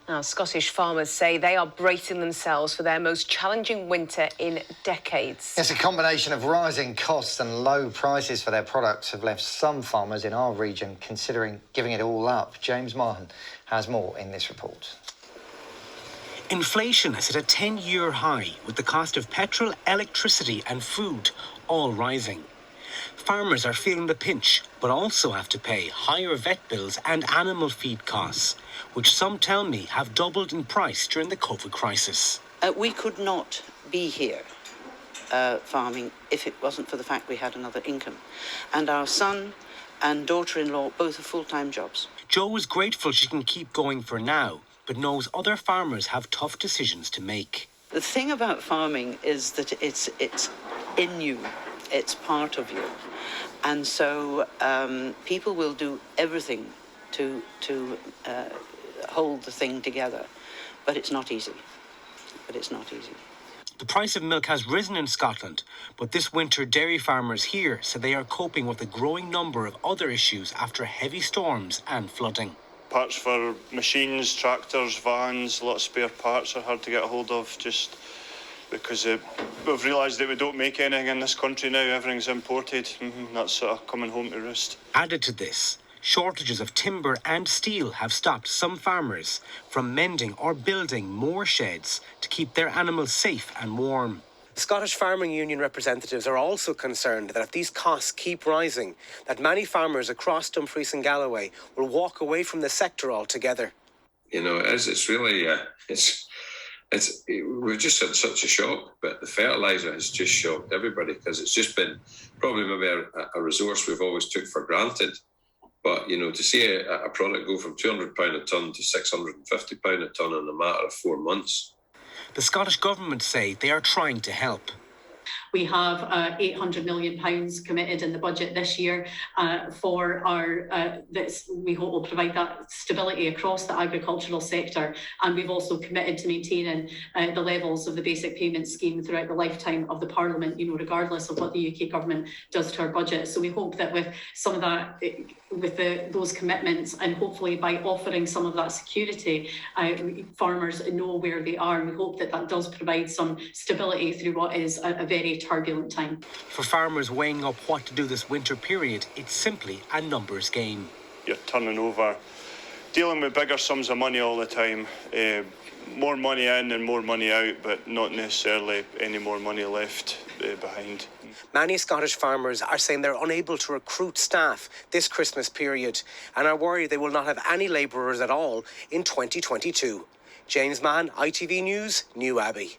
Now, Scottish farmers say they are bracing themselves for their most challenging winter in decades. Yes, a combination of rising costs and low prices for their products have left some farmers in our region considering giving it all up. James Mahon has more in this report. Inflation is at a 10-year high, with the cost of petrol, electricity and food all rising. Farmers are feeling the pinch, but also have to pay higher vet bills and animal feed costs, which some tell me have doubled in price during the COVID crisis. We could not be here farming if it wasn't for the fact we had another income. And our son and daughter-in-law both have full-time jobs. Jo is grateful she can keep going for now, but knows other farmers have tough decisions to make. The thing about farming is that it's in you. It's part of you. And so people will do everything to hold the thing together. But it's not easy. The price of milk has risen in Scotland, but this winter dairy farmers here say they are coping with a growing number of other issues after heavy storms and flooding. Parts for machines, tractors, vans, a lot of spare parts are hard to get a hold of, just because we've realised that we don't make anything in this country now. Everything's imported. That's sort of coming home to roost. Added to this, shortages of timber and steel have stopped some farmers from mending or building more sheds to keep their animals safe and warm. Scottish Farming Union representatives are also concerned that if these costs keep rising, that many farmers across Dumfries and Galloway will walk away from the sector altogether. You know, it's really, we've just had such a shock, but the fertiliser has just shocked everybody because it's just been probably maybe a resource we've always took for granted. But, you know, to see a product go from £200 a tonne to £650 a tonne in a matter of 4 months. The Scottish Government say they are trying to help. We have £800 million committed in the budget this year for our, we hope will provide that stability across the agricultural sector. And we've also committed to maintaining the levels of the basic payment scheme throughout the lifetime of the Parliament, you know, regardless of what the UK government does to our budget. So we hope that with some of that, with those commitments, and hopefully by offering some of that security, farmers know where they are. And we hope that that does provide some stability through what is a very turbulent time. For farmers weighing up what to do this winter period, it's simply a numbers game. You're turning over, dealing with bigger sums of money all the time. More money in and more money out, but not necessarily any more money left behind. Many Scottish farmers are saying they're unable to recruit staff this Christmas period and are worried they will not have any labourers at all in 2022. James Mahon, ITV News, New Abbey.